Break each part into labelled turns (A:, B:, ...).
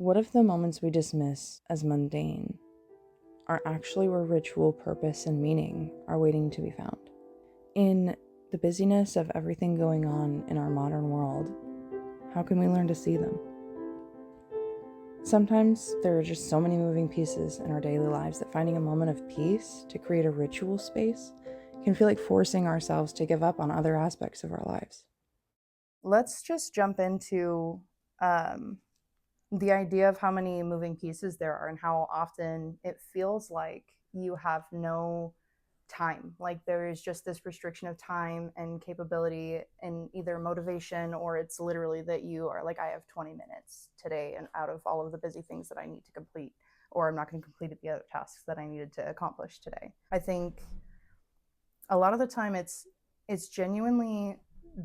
A: What if the moments we dismiss as mundane are actually where ritual, purpose, and meaning are waiting to be found? In the busyness of everything going on in our modern world, how can we learn to see them? Sometimes there are just so many moving pieces in our daily lives that finding a moment of peace to create a ritual space can feel like forcing ourselves to give up on other aspects of our lives. Let's just jump into um, the idea of how many moving pieces there are and how often it feels like you have no time. Like there is just this restriction of time and capability and either motivation, or it's literally that you are like, I have 20 minutes today and out of all of the busy things that I need to complete, or I'm not going to complete the other tasks that I needed to accomplish today. I think a lot of the time it's genuinely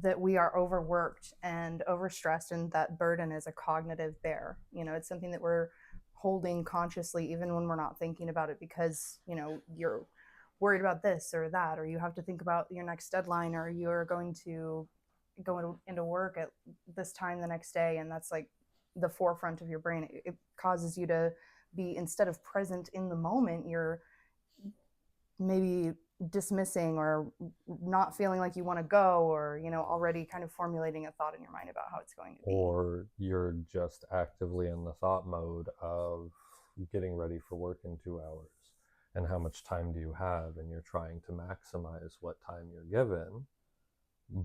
A: that we are overworked and overstressed, and that burden is a cognitive bear. It's something that we're holding consciously even when we're not thinking about it, because you're worried about this or that, or you have to think about your next deadline, or you're going to go into work at this time the next day, and that's like the forefront of your brain. It causes you to be, instead of present in the moment, you're maybe dismissing or not feeling like you want to go, or already kind of formulating a thought in your mind about how it's going to be.
B: Or you're just actively in the thought mode of getting ready for work in 2 hours and how much time do you have, and you're trying to maximize what time you're given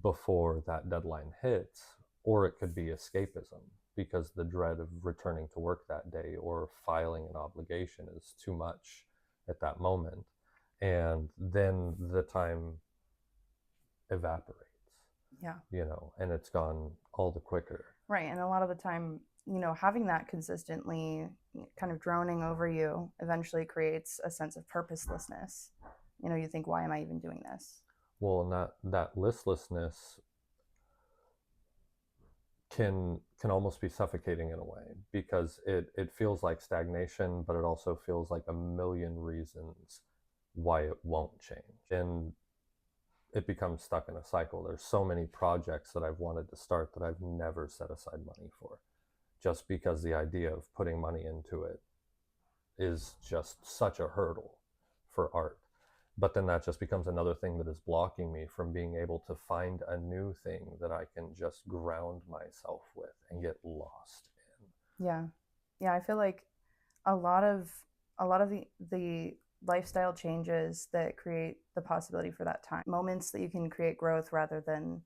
B: before that deadline hits. Or it could be escapism because the dread of returning to work that day or filing an obligation is too much at that moment, and then the time evaporates,
A: Yeah.
B: and it's gone all the quicker.
A: Right. And a lot of the time, having that consistently kind of droning over you eventually creates a sense of purposelessness. You think, why am I even doing this?
B: Well, and that listlessness can almost be suffocating in a way, because it feels like stagnation, but it also feels like a million reasons why it won't change. And it becomes stuck in a cycle. There's so many projects that I've wanted to start that I've never set aside money for, just because the idea of putting money into it is just such a hurdle for art. But then that just becomes another thing that is blocking me from being able to find a new thing that I can just ground myself with and get lost
A: Yeah. Yeah, I feel like a lot of the lifestyle changes that create the possibility for that time moments that you can create growth rather than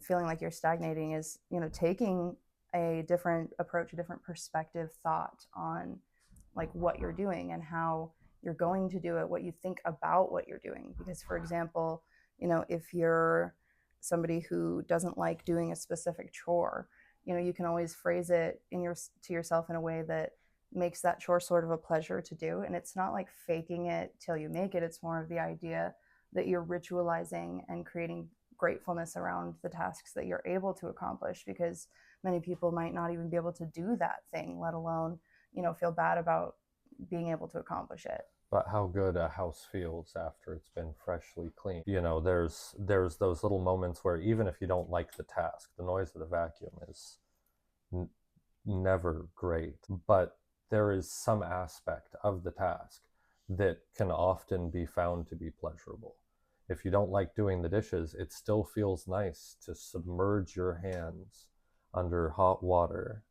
A: feeling like you're stagnating is taking a different approach, a different perspective, thought on like what you're doing and how you're going to do it, what you think about what you're doing. Because, for example, if you're somebody who doesn't like doing a specific chore, you can always phrase it to yourself in a way that makes that chore sort of a pleasure to do. And it's not like faking it till you make it. It's more of the idea that you're ritualizing and creating gratefulness around the tasks that you're able to accomplish, because many people might not even be able to do that thing, let alone feel bad about being able to accomplish it.
B: but how good a house feels after it's been freshly cleaned. There's those little moments where even if you don't like the task, the noise of the vacuum is n- never great, but there is some aspect of the task that can often be found to be pleasurable. If you don't like doing the dishes, it still feels nice to submerge your hands under hot water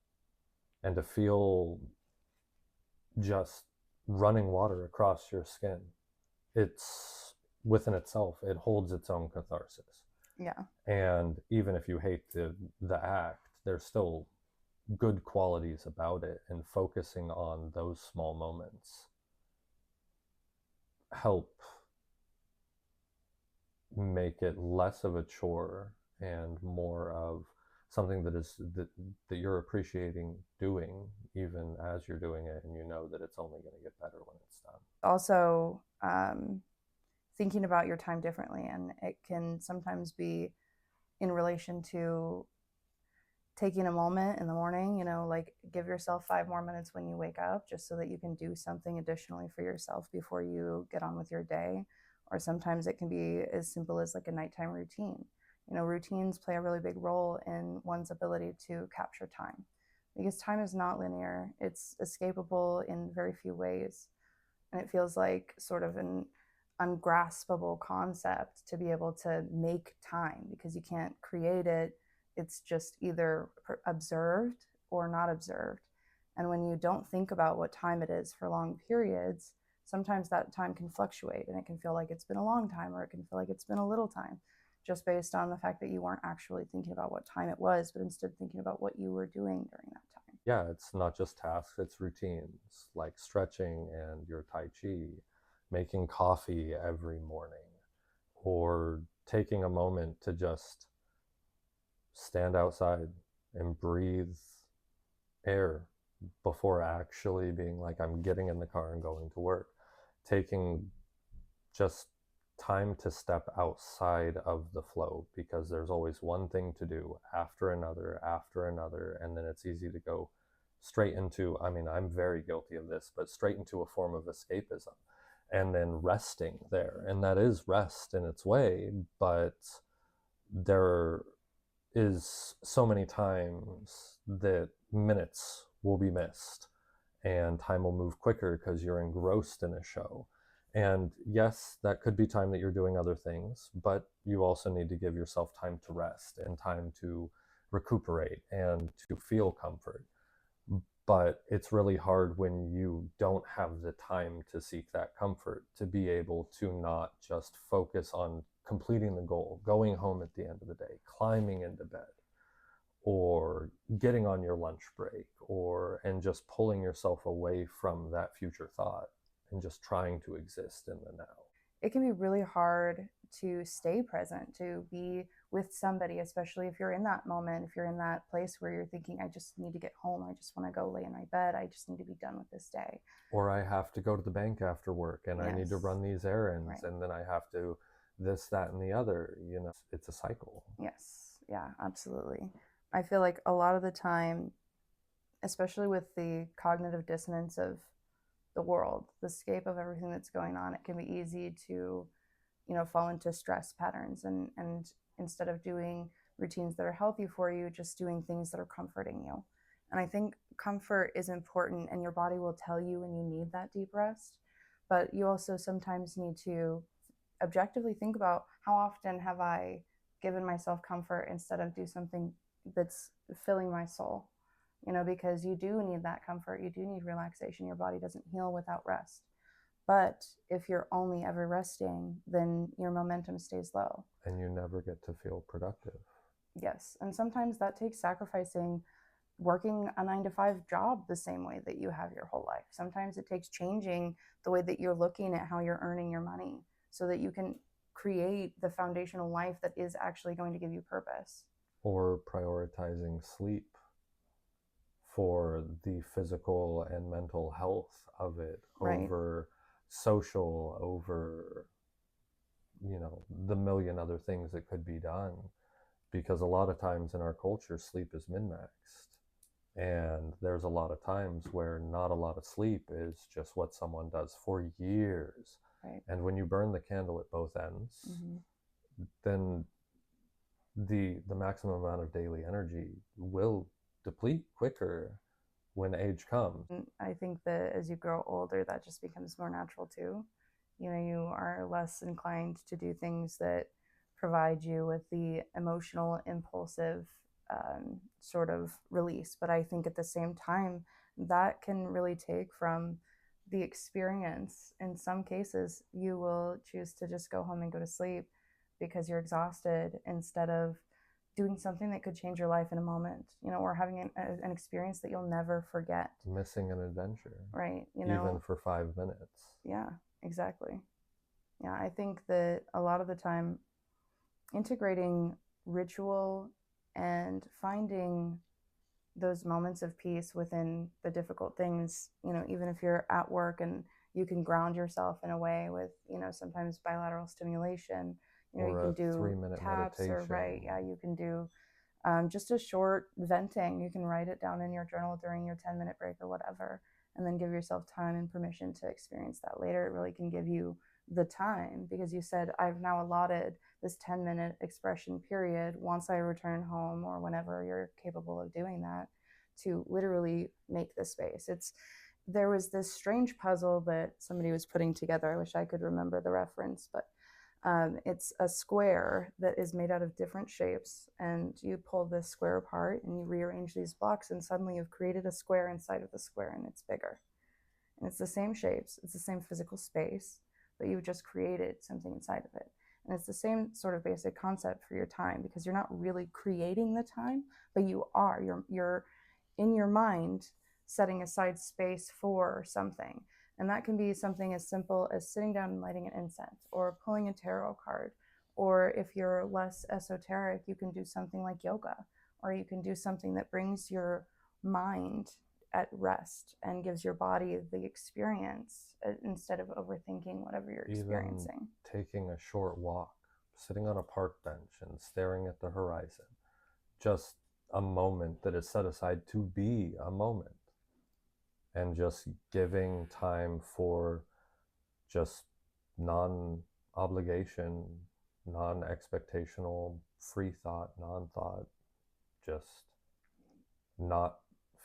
B: and to feel just running water across your skin. It's within itself, it holds its own catharsis.
A: Yeah.
B: And even if you hate the act, there's still good qualities about it, and focusing on those small moments help make it less of a chore and more of something that you're appreciating doing, even as you're doing it, and you know that it's only going to get better when it's done.
A: Also, thinking about your time differently, and it can sometimes be in relation to taking a moment in the morning, like give yourself 5 more minutes when you wake up, just so that you can do something additionally for yourself before you get on with your day. Or sometimes it can be as simple as like a nighttime routine. Routines play a really big role in one's ability to capture time, because time is not linear. It's escapable in very few ways. And it feels like sort of an ungraspable concept to be able to make time, because you can't create it. It's just either observed or not observed. And when you don't think about what time it is for long periods, sometimes that time can fluctuate and it can feel like it's been a long time, or it can feel like it's been a little time, just based on the fact that you weren't actually thinking about what time it was, but instead thinking about what you were doing during that time.
B: Yeah, it's not just tasks, it's routines like stretching and your Tai Chi, making coffee every morning, or taking a moment to just stand outside and breathe air before actually being like, I'm getting in the car and going to work. Taking just time to step outside of the flow, because there's always one thing to do after another, and then it's easy to go straight into, I mean, I'm very guilty of this, but straight into a form of escapism, and then resting there. And that is rest in its way, but there is so many times that minutes will be missed and time will move quicker because you're engrossed in a show. And yes, that could be time that you're doing other things, but you also need to give yourself time to rest and time to recuperate and to feel comfort. But it's really hard when you don't have the time to seek that comfort, to be able to not just focus on completing the goal, going home at the end of the day, climbing into bed, or getting on your lunch break, and just pulling yourself away from that future thought and just trying to exist in the now.
A: It can be really hard to stay present, to be with somebody, especially if you're in that moment, if you're in that place where you're thinking, I just need to get home, I just want to go lay in my bed, I just need to be done with this day.
B: Or I have to go to the bank after work and I need to
A: Yes.
B: run these errands,
A: Right.
B: and then I have to this, that, and the other. It's a cycle.
A: Yes. Yeah, absolutely. I feel like a lot of the time, especially with the cognitive dissonance of the world, the escape of everything that's going on, it can be easy to, fall into stress patterns, and instead of doing routines that are healthy for you, just doing things that are comforting you. And I think comfort is important, and your body will tell you when you need that deep rest. But you also sometimes need to objectively think about, how often have I given myself comfort instead of do something that's filling my soul? Because you do need that comfort, you do need relaxation. Your body doesn't heal without rest. But if you're only ever resting, then your momentum stays low.
B: And you never get to feel productive.
A: Yes. And sometimes that takes sacrificing working a 9 to 5 job the same way that you have your whole life. Sometimes it takes changing the way that you're looking at how you're earning your money, so that you can create the foundational life that is actually going to give you purpose.
B: Or prioritizing sleep for the physical and mental health of it,
A: Right.
B: over social, over the million other things that could be done. Because a lot of times in our culture, sleep is min-maxed, and there's a lot of times where not a lot of sleep is just what someone does for years.
A: Right.
B: And when you burn the candle at both ends, then the maximum amount of daily energy will deplete quicker when age comes.
A: I think that as you grow older, that just becomes more natural too. You are less inclined to do things that provide you with the emotional, impulsive sort of release. But I think at the same time, that can really take from the experience. In some cases, you will choose to just go home and go to sleep because you're exhausted, instead of doing something that could change your life in a moment, or having an experience that you'll never forget.
B: Missing an adventure.
A: Right.
B: Even for 5 minutes.
A: Yeah, exactly. Yeah, I think that a lot of the time, integrating ritual and finding those moments of peace within the difficult things, even if you're at work and you can ground yourself in a way with, sometimes bilateral stimulation,
B: or
A: you can do
B: 3-minute
A: taps,
B: meditation.
A: or right. Yeah, you can do just a short venting. You can write it down in your journal during your 10-minute break or whatever, and then give yourself time and permission to experience that later. It really can give you the time, because you said, I've now allotted this 10-minute expression period once I return home, or whenever you're capable of doing that, to literally make the space. There was this strange puzzle that somebody was putting together. I wish I could remember the reference, but it's a square that is made out of different shapes, and you pull this square apart and you rearrange these blocks, and suddenly you've created a square inside of the square, and it's bigger. And it's the same shapes, it's the same physical space, but you've just created something inside of it. And it's the same sort of basic concept for your time, because you're not really creating the time, but you are. You're in your mind setting aside space for something. And that can be something as simple as sitting down and lighting an incense, or pulling a tarot card. Or if you're less esoteric, you can do something like yoga, or you can do something that brings your mind at rest and gives your body the experience instead of overthinking whatever you're experiencing.
B: Even taking a short walk, sitting on a park bench and staring at the horizon, just a moment that is set aside to be a moment, and just giving time for just non-obligation, non-expectational, free thought, non-thought, just not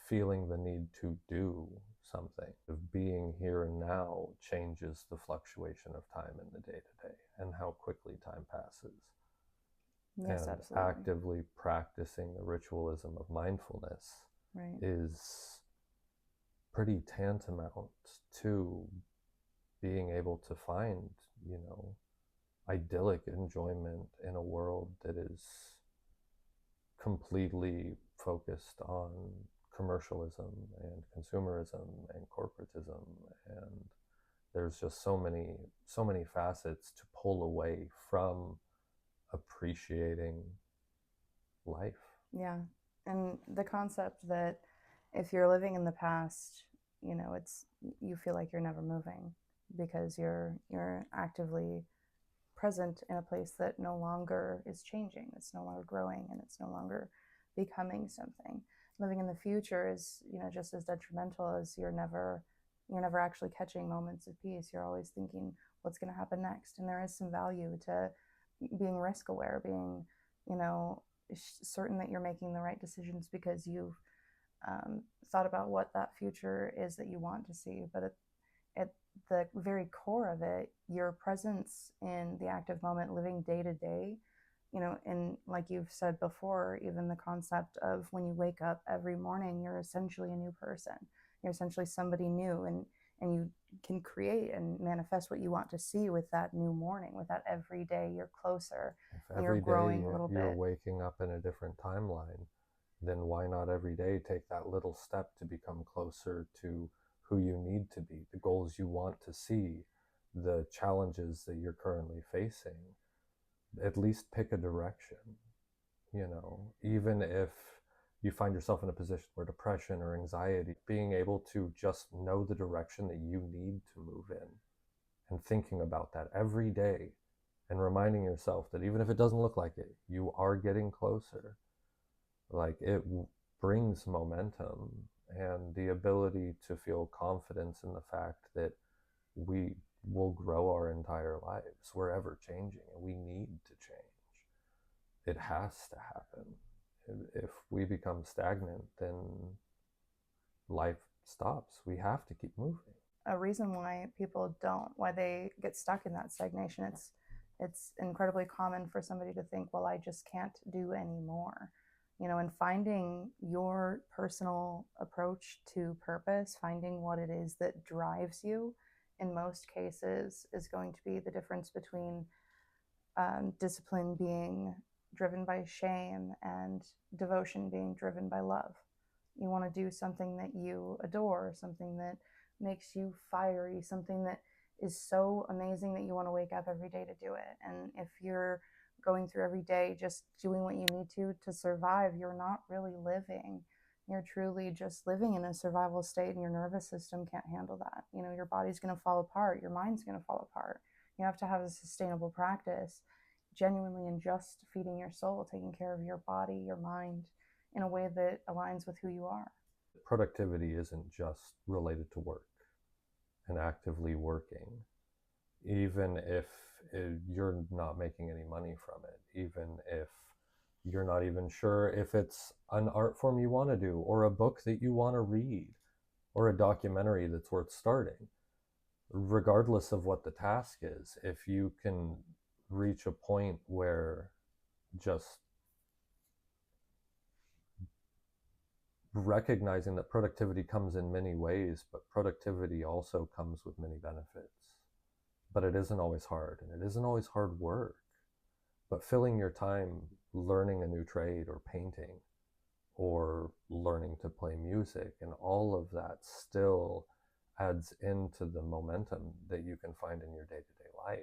B: feeling the need to do something. Of being here and now changes the fluctuation of time in the day-to-day and how quickly time passes.
A: Yes,
B: and
A: absolutely.
B: Actively practicing the ritualism of mindfulness is pretty tantamount to being able to find, idyllic enjoyment in a world that is completely focused on commercialism and consumerism and corporatism, and there's just so many facets to pull away from appreciating life.
A: Yeah. And the concept that if you're living in the past, you feel like you're never moving, because you're actively present in a place that no longer is changing, it's no longer growing, and it's no longer becoming something. Living in the future is, just as detrimental, as you're never actually catching moments of peace. You're always thinking what's going to happen next. And there is some value to being risk aware, being, certain that you're making the right decisions, because you've thought about what that future is that you want to see. But at the very core of it, your presence in the active moment, living day to day, and like you've said before, even the concept of when you wake up every morning, you're essentially a new person. You're essentially somebody new, and you can create and manifest what you want to see with that new morning. With that, every day you're closer, and you're growing a little bit.
B: If every day you're waking up in a different timeline, then why not every day take that little step to become closer to who you need to be, the goals you want to see, the challenges that you're currently facing? At least pick a direction, even if you find yourself in a position where depression or anxiety, being able to just know the direction that you need to move in, and thinking about that every day, and reminding yourself that even if it doesn't look like it, you are getting closer. Like, it brings momentum and the ability to feel confidence in the fact that we will grow our entire lives. We're ever changing, and we need to change. It has to happen. If we become stagnant, then life stops. We have to keep moving.
A: A reason why people why they get stuck in that stagnation, it's incredibly common for somebody to think, well, I just can't do anymore. And finding your personal approach to purpose, finding what it is that drives you, in most cases, is going to be the difference between discipline being driven by shame and devotion being driven by love. You want to do something that you adore, something that makes you fiery, something that is so amazing that you want to wake up every day to do it. And if you're going through every day just doing what you need to survive, you're not really living. You're truly just living in a survival state, and your nervous system can't handle that. Your body's going to fall apart, your mind's going to fall apart. You have to have a sustainable practice, genuinely, in just feeding your soul, taking care of your body, your mind, in a way that aligns with who you are.
B: Productivity isn't just related to work and actively working. Even if you're not making any money from it, even if you're not even sure if it's an art form you want to do, or a book that you want to read, or a documentary that's worth starting. Regardless of what the task is, if you can reach a point where just recognizing that productivity comes in many ways, but productivity also comes with many benefits. But it isn't always hard, and it isn't always hard work. But filling your time learning a new trade, or painting, or learning to play music, and all of that still adds into the momentum that you can find in your day-to-day life.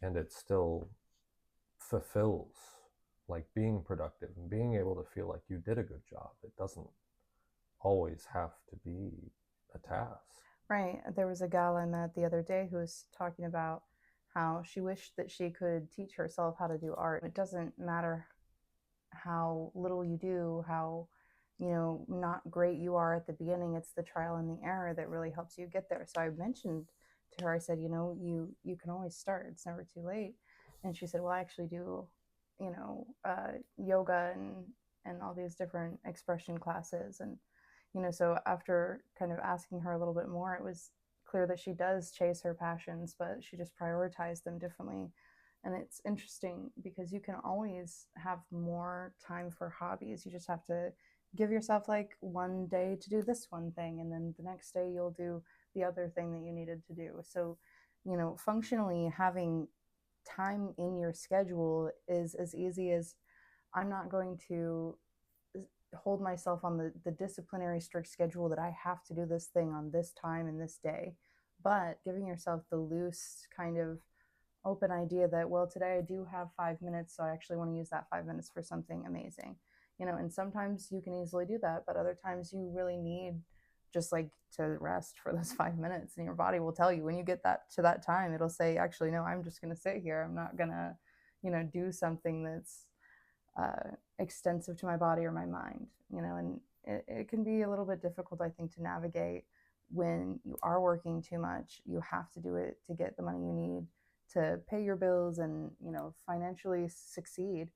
B: And it still fulfills, like being productive and being able to feel like you did a good job. It doesn't always have to be a task.
A: Right. There was a gal I met the other day who was talking about how she wished that she could teach herself how to do art. It doesn't matter how little you do, how, not great you are at the beginning. It's the trial and the error that really helps you get there. So I mentioned to her, I said, you can always start. It's never too late. And she said, well, I actually do, yoga and all these different expression classes. And, so after kind of asking her a little bit more, it was clear that she does chase her passions, but she just prioritized them differently. And it's interesting because you can always have more time for hobbies. You just have to give yourself like one day to do this one thing, and then the next day you'll do the other thing that you needed to do. So, functionally having time in your schedule is as easy as, I'm not going to hold myself on the disciplinary strict schedule that I have to do this thing on this time and this day, but giving yourself the loose kind of open idea that, well, today I do have 5 minutes, so I actually want to use that 5 minutes for something amazing. And sometimes you can easily do that, but other times you really need just like to rest for those 5 minutes, and your body will tell you when you get that to that time. It'll say, actually, no, I'm just going to sit here. I'm not going to do something that's extensive to my body or my mind. And it can be a little bit difficult, I think, to navigate when you are working too much. You have to do it to get the money you need to pay your bills and financially succeed.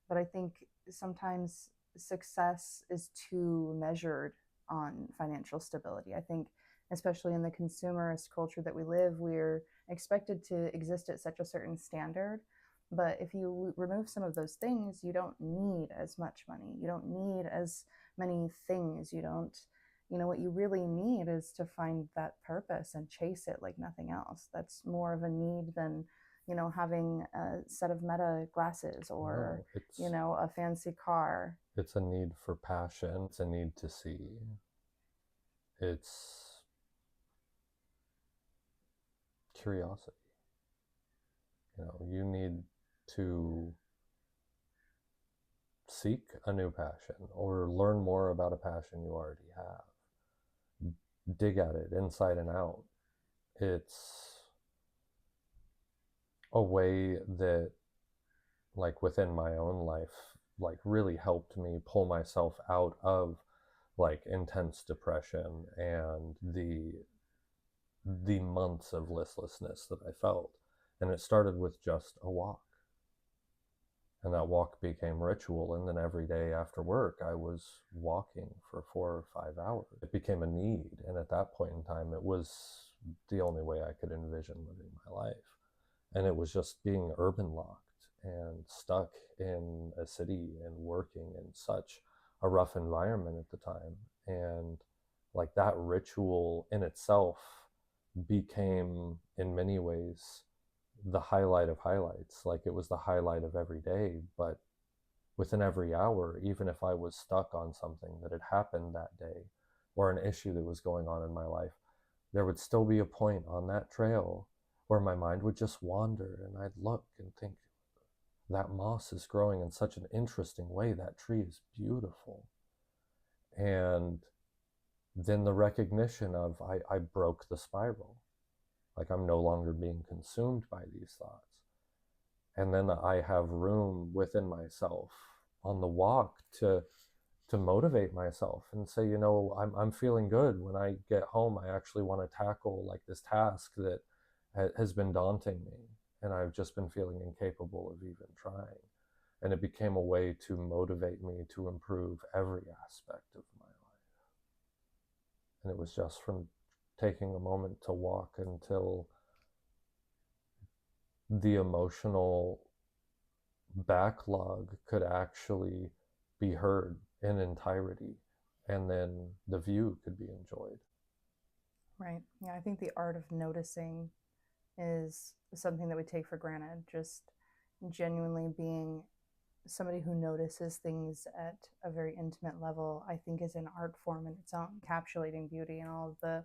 A: But I think sometimes success is too measured on financial stability. I think especially in the consumerist culture that we live, we're expected to exist at such a certain standard. But if you remove some of those things, you don't need as much money, you don't need as many things, you don't, what you really need is to find that purpose and chase it like nothing else. That's more of a need than, having a set of Meta glasses or, a fancy car.
B: It's a need for passion. It's a need to see. It's curiosity. You need to seek a new passion or learn more about a passion you already have. Dig at it inside and out. It's a way that, like, within my own life, like, really helped me pull myself out of like intense depression and the months of listlessness that I felt. And it started with just a walk. And that walk became ritual. And then every day after work, I was walking for 4 or 5 hours. It became a need. And at that point in time, it was the only way I could envision living my life. And it was just being urban locked and stuck in a city and working in such a rough environment at the time. And like that ritual in itself became, in many ways, the highlight of highlights. Like, it was the highlight of every day. But within every hour, even if I was stuck on something that had happened that day or an issue that was going on in my life, there would still be a point on that trail where my mind would just wander, and I'd look and think, that moss is growing in such an interesting way. That tree is beautiful. And then the recognition of, I broke the spiral. Like, I'm no longer being consumed by these thoughts. And then I have room within myself on the walk to motivate myself and say, I'm feeling good. When I get home, I actually want to tackle like this task that has been daunting me, and I've just been feeling incapable of even trying. And it became a way to motivate me to improve every aspect of my life. And it was just from taking a moment to walk until the emotional backlog could actually be heard in entirety, and then the view could be enjoyed.
A: Right. Yeah, I think the art of noticing is something that we take for granted. Just genuinely being somebody who notices things at a very intimate level, I think, is an art form in its own, encapsulating beauty and all of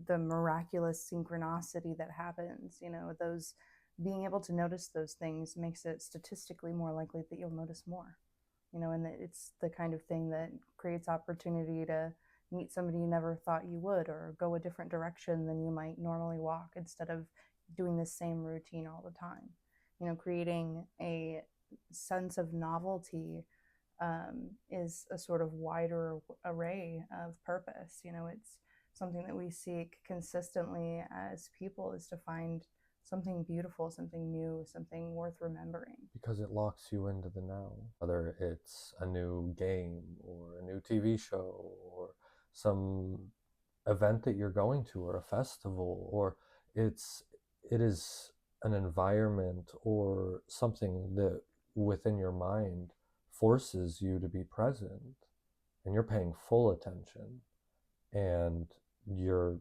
A: the miraculous synchronicity that happens. You know, those being able to notice those things makes it statistically more likely that you'll notice more. You know, and it's the kind of thing that creates opportunity to meet somebody you never thought you would, or go a different direction than you might normally walk, instead of doing the same routine all the time. You know, creating a sense of novelty is a sort of wider array of purpose. You know, it's something that we seek consistently as people, is to find something beautiful, something new, something worth remembering.
B: Because it locks you into the now. Whether it's a new game or a new TV show or some event that you're going to, or a festival, or it is an environment or something that within your mind forces you to be present, and you're paying full attention and you're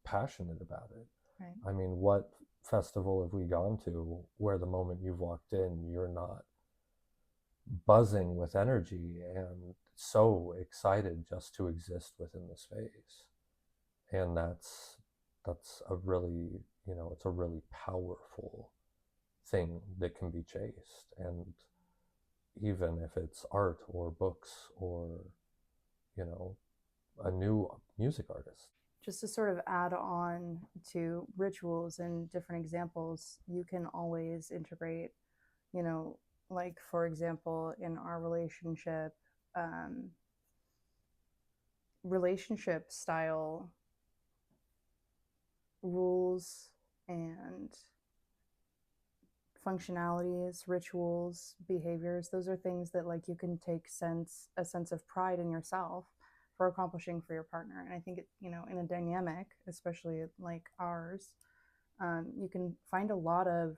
B: passionate about it.
A: Right.
B: I mean, what festival have we gone to where the moment you've walked in, you're not buzzing with energy and so excited just to exist within the space? And that's a really, it's a really powerful thing that can be chased. And even if it's art or books or, a new music artist.
A: Just to sort of add on to rituals and different examples, you can always integrate, like, for example, in our relationship style rules and functionalities, rituals, behaviors. Those are things that, like, you can take a sense of pride in yourself for accomplishing for your partner. And I think in a dynamic, especially like ours, you can find a lot of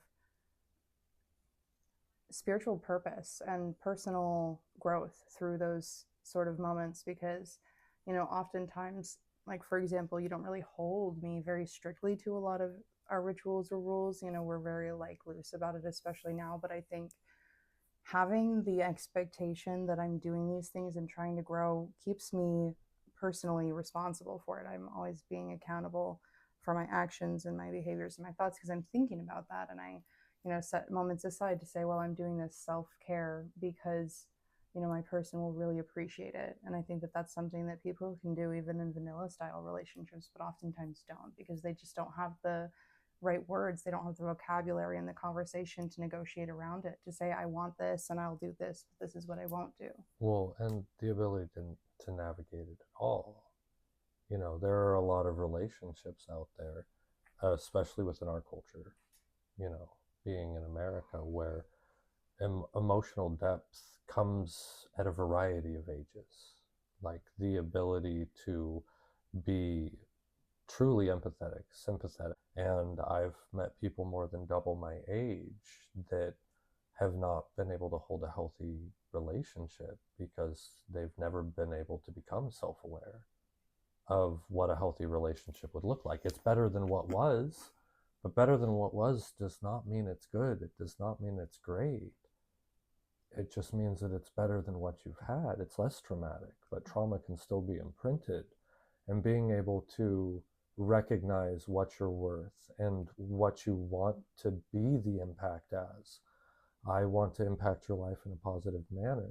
A: spiritual purpose and personal growth through those sort of moments, because oftentimes, like, for example, you don't really hold me very strictly to a lot of our rituals or rules. We're very, like, loose about it, especially now. But I think having the expectation that I'm doing these things and trying to grow keeps me personally responsible for it. I'm always being accountable for my actions and my behaviors and my thoughts, because I'm thinking about that. And I set moments aside to say, well, I'm doing this self-care because my person will really appreciate it. And I think that that's something that people can do even in vanilla style relationships, but oftentimes don't, because they just don't have the right words. They don't have the vocabulary and the conversation to negotiate around it, to say, I want this and I'll do this, but this is what I won't do.
B: Well, and the ability to navigate it at all. There are a lot of relationships out there, especially within our culture, being in America, where emotional depth comes at a variety of ages. Like the ability to be truly empathetic, sympathetic. And I've met people more than double my age that have not been able to hold a healthy relationship because they've never been able to become self-aware of what a healthy relationship would look like. It's better than what was, but better than what was does not mean it's good. It does not mean it's great. It just means that it's better than what you've had. It's less traumatic, but trauma can still be imprinted. And being able to recognize what you're worth and what you want to be the impact as. I want to impact your life in a positive manner.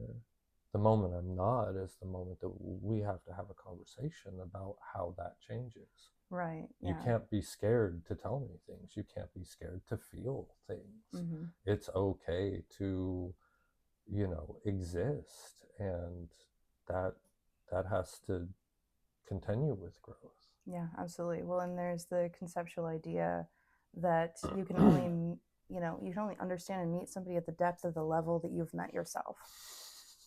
B: The moment I'm not is the moment that we have to have a conversation about how that changes.
A: Right.
B: You can't be scared to tell me things. You can't be scared to feel things.
A: Mm-hmm.
B: It's okay to, exist, and that has to continue with growth.
A: Yeah, absolutely. Well, and there's the conceptual idea that you can only you can only understand and meet somebody at the depth of the level that you've met yourself.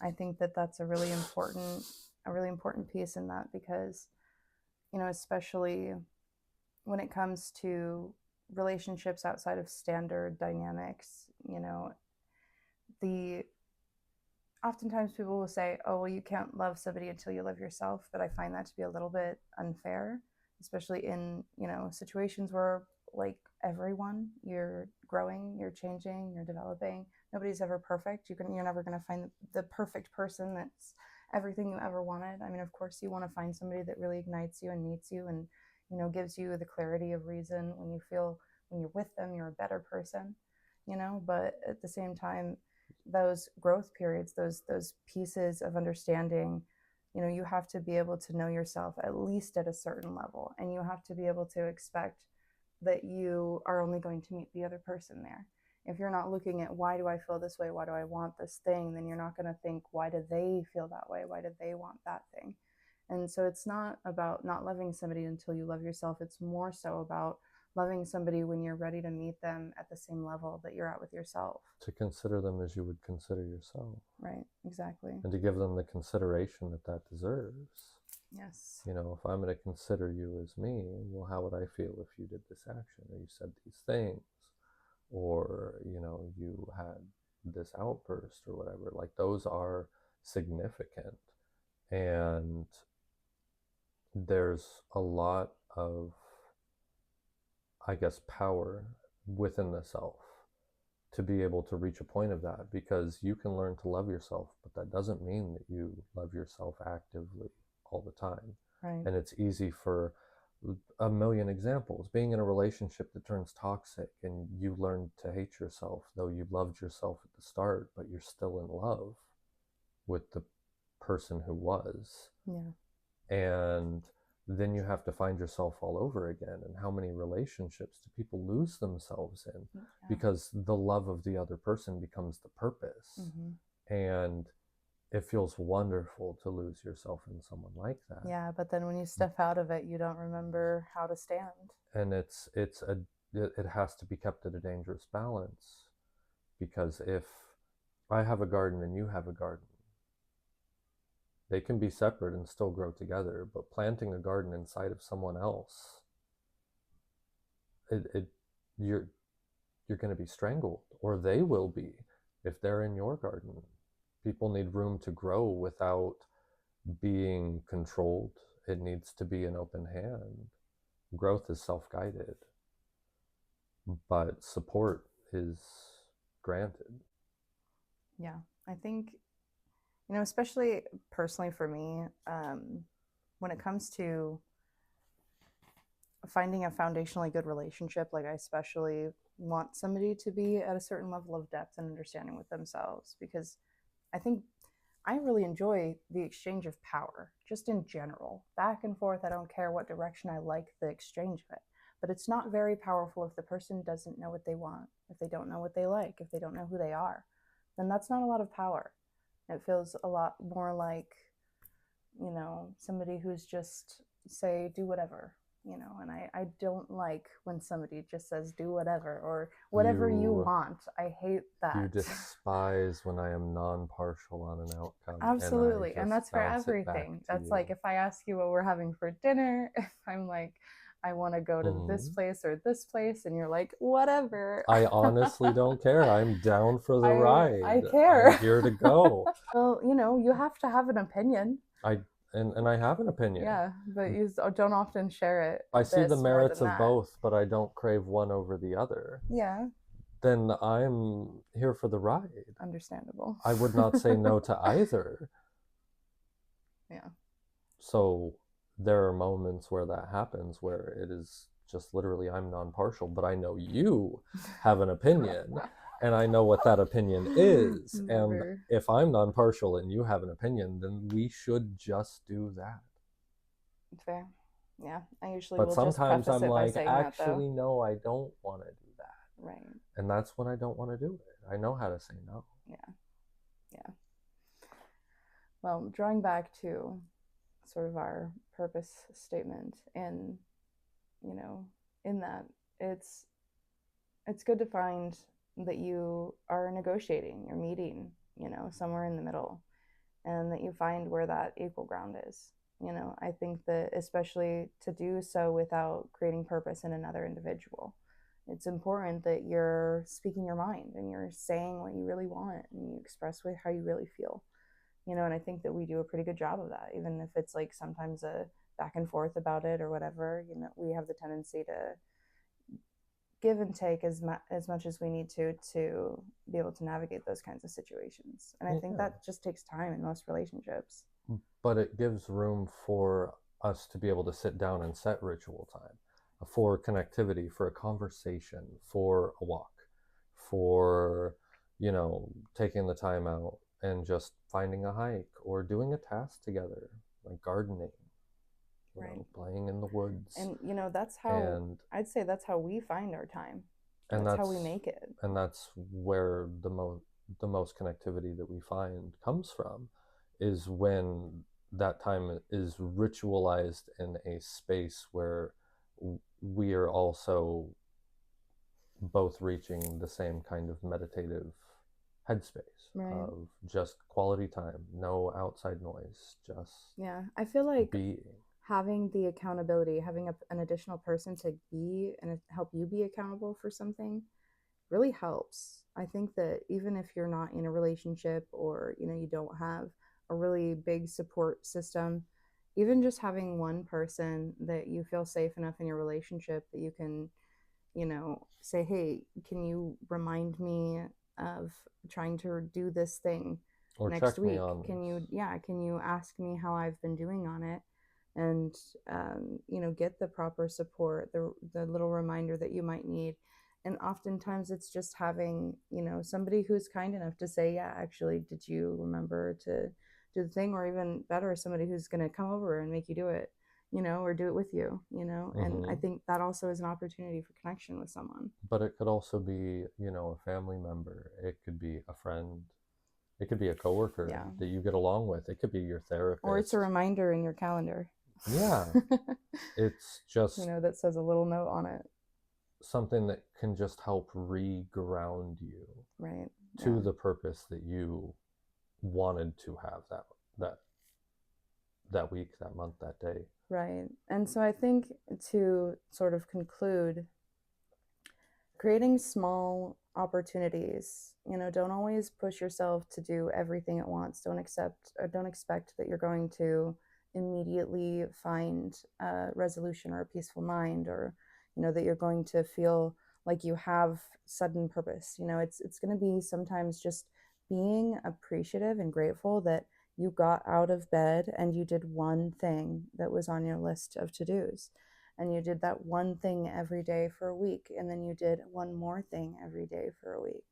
A: I think that that's a really important piece in that, because, especially when it comes to relationships outside of standard dynamics, the oftentimes people will say, oh, well, you can't love somebody until you love yourself. But I find that to be a little bit unfair, especially in, situations where, like everyone, you're growing, you're changing, you're developing. Nobody's ever perfect. You're never going to find the perfect person that's everything you ever wanted. I mean, of course, you want to find somebody that really ignites you and meets you and, gives you the clarity of reason. When you're with them, you're a better person, but at the same time, those growth periods, those pieces of understanding, you have to be able to know yourself at least at a certain level, and you have to be able to expect that you are only going to meet the other person there. If you're not looking at why do I feel this way, why do I want this thing, then you're not going to think, why do they feel that way, why do they want that thing. And so it's not about not loving somebody until you love yourself. It's more so about loving somebody when you're ready to meet them at the same level that you're at with yourself.
B: To consider them as you would consider yourself.
A: Right, exactly.
B: And to give them the consideration that deserves.
A: Yes.
B: If I'm going to consider you as me, well, how would I feel if you did this action, or you said these things, or, you had this outburst or whatever? Like, those are significant. And there's a lot of, I guess, power within the self to be able to reach a point of that, because you can learn to love yourself, but that doesn't mean that you love yourself actively all the time.
A: Right.
B: And it's easy for a million examples. Being in a relationship that turns toxic and you learn to hate yourself, though you loved yourself at the start, but you're still in love with the person who was.
A: Yeah.
B: And then you have to find yourself all over again. And how many relationships do people lose themselves in? Yeah. Because the love of the other person becomes the purpose. Mm-hmm. And it feels wonderful to lose yourself in someone like that.
A: Yeah, but then when you step out of it, you don't remember how to stand.
B: And it has to be kept at a dangerous balance, because if I have a garden and you have a garden, they can be separate and still grow together. But planting a garden inside of someone else, you're going to be strangled, or they will be if they're in your garden. People need room to grow without being controlled. It needs to be an open hand. Growth is self-guided, but support is granted.
A: Yeah, I think, especially personally for me, when it comes to finding a foundationally good relationship, like I especially want somebody to be at a certain level of depth and understanding with themselves, because I think I really enjoy the exchange of power, just in general, back and forth. I don't care what direction I like the exchange of it, but it's not very powerful if the person doesn't know what they want, if they don't know what they like, if they don't know who they are, then that's not a lot of power. It feels a lot more like, somebody who's just say, do whatever, and I don't like when somebody just says, do whatever, or whatever you want. I hate that.
B: You despise when I am non-partial on an outcome.
A: Absolutely. And that's for everything. That's like, if I ask you what we're having for dinner, if I'm like, I want to go to this place or this place, and you're like, whatever.
B: I honestly don't care. I'm down for the ride.
A: I care.
B: I'm here to go.
A: Well, you have to have an opinion.
B: And I have an opinion.
A: Yeah, but you don't often share it.
B: I see the merits of both, but I don't crave one over the other.
A: Yeah.
B: Then I'm here for the ride.
A: Understandable.
B: I would not say no to either.
A: Yeah.
B: So there are moments where that happens, where it is just literally I'm non-partial, but I know you have an opinion. And I know what that opinion is.
A: Never.
B: And if I'm non-partial and you have an opinion, then we should just do that.
A: Fair. Yeah. I usually
B: But
A: will
B: sometimes
A: just
B: I'm like,
A: actually,
B: no, I don't want to do that.
A: Right.
B: And that's when I don't want to do it. I know how to say no.
A: Yeah. Yeah. Well, drawing back to sort of our purpose statement, and, in that, it's good to find that you are negotiating, you're meeting, somewhere in the middle, and that you find where that equal ground is. I think that especially to do so without creating purpose in another individual, it's important that you're speaking your mind and you're saying what you really want and you express how you really feel. And I think that we do a pretty good job of that, even if it's like sometimes a back and forth about it or whatever. We have the tendency to give and take as much as we need to be able to navigate those kinds of situations. And I think
B: Yeah.
A: that just takes time in most relationships.
B: But it gives room for us to be able to sit down and set ritual time for connectivity, for a conversation, for a walk, for, taking the time out and just finding a hike or doing a task together, like gardening,
A: Right.
B: playing in the woods.
A: And that's how
B: And
A: I'd say that's how we find our time.
B: and
A: That's how we
B: that's
A: make it.
B: and that's where the most connectivity that we find comes from, is when that time is ritualized in a space where we are also both reaching the same kind of meditative headspace
A: Right.
B: of just quality time, no outside noise, just
A: Yeah. I feel like
B: being.
A: having the accountability, having an additional person to be and help you be accountable for something really helps. I think that even if you're not in a relationship or you don't have a really big support system, even just having one person that you feel safe enough in your relationship that you can say, hey, can you remind me of trying to do this thing
B: Or
A: next
B: check me
A: week?
B: on
A: Can
B: this.
A: you, yeah, can you ask me how I've been doing on it? And, get the proper support, the little reminder that you might need. And oftentimes it's just having, somebody who's kind enough to say, yeah, actually, did you remember to do the thing? Or even better, somebody who's going to come over and make you do it, or do it with you, and I
B: Hmm.
A: think that also is an opportunity for connection with someone.
B: But it could also be, a family member. It could be a friend. It could be a coworker
A: Yeah.
B: that you get along with. It could be your
A: Or it's a
B: therapist.
A: reminder in your calendar.
B: Yeah, it's just
A: That says a little note on it.
B: something that can just help re-ground you
A: Right.
B: to
A: Yeah.
B: the purpose that you wanted to have that that week, that month, that day.
A: Right. And so I think to sort of conclude, creating small opportunities, don't always push yourself to do everything at once. Don't expect that you're going to immediately find a resolution or a peaceful mind, or that you're going to feel like you have sudden purpose. It's going to be sometimes just being appreciative and grateful that you got out of bed and you did one thing that was on your list of to-dos, and you did that one thing every day for a week, and then you did one more thing every day for a week,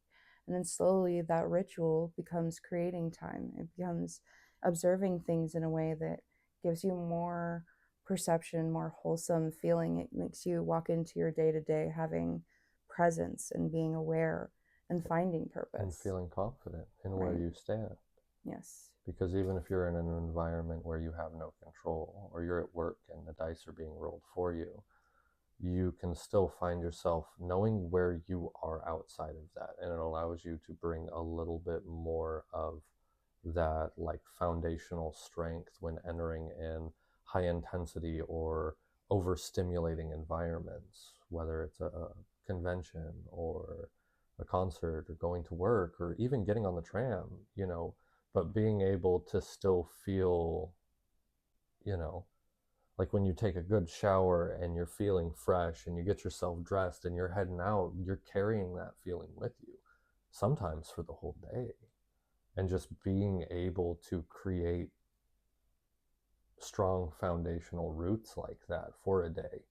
A: and then slowly that ritual becomes creating time. It becomes observing things in a way that gives you more perception, more wholesome feeling. It makes you walk into your day to day having presence and being aware and finding
B: And
A: purpose.
B: feeling confident in where
A: Right.
B: you stand.
A: Yes.
B: Because even if you're in an environment where you have no control, or you're at work and the dice are being rolled for you, you can still find yourself knowing where you are outside of that. And it allows you to bring a little bit more of that, like, foundational strength when entering in high intensity or overstimulating environments, whether it's a convention or a concert or going to work or even getting on the tram, but being able to still feel, you know, like when you take a good shower and you're feeling fresh and you get yourself dressed and you're heading out, you're carrying that feeling with you, sometimes for the whole day. And just being able to create strong foundational roots like that for a day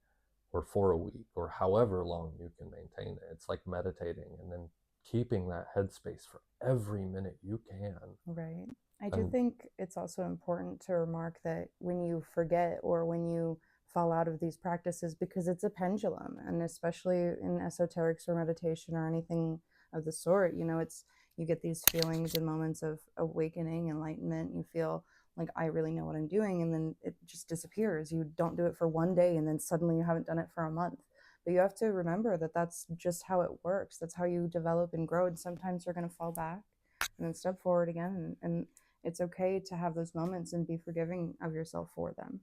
B: or for a week or however long you can maintain it. It's like meditating and then keeping that headspace for every minute you can.
A: Right. I do
B: And
A: think it's also important to remark that when you forget or when you fall out of these practices, because it's a pendulum, and especially in esoterics or meditation or anything of the sort, it's you get these feelings and moments of awakening, enlightenment. You feel like, I really know what I'm doing, and then it just disappears. You don't do it for one day, and then suddenly you haven't done it for a month But you have to remember that that's just how it works. That's how you develop and grow. And sometimes you're going to fall back and then step forward again. And it's okay to have those moments and be forgiving of yourself for them.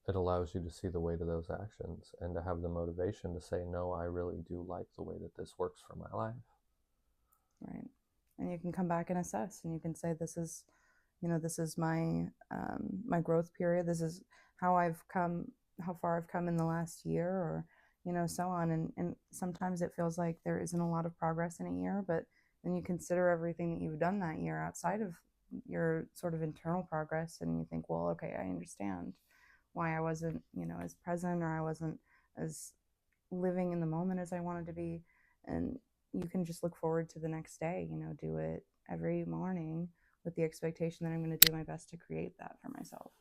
B: It allows you to see the weight of those actions and to have the motivation to say, no, I really do like the way that this works for my life.
A: Right. And you can come back and assess, and you can say, this is, this is my my growth period. This is how I've come, how far I've come in the last year, or so on. And sometimes it feels like there isn't a lot of progress in a year, but then you consider everything that you've done that year outside of your sort of internal progress, and you think, well, okay, I understand why I wasn't, as present, or I wasn't as living in the moment as I wanted to be. And you can just look forward to the next day, do it every morning with the expectation that I'm going to do my best to create that for myself.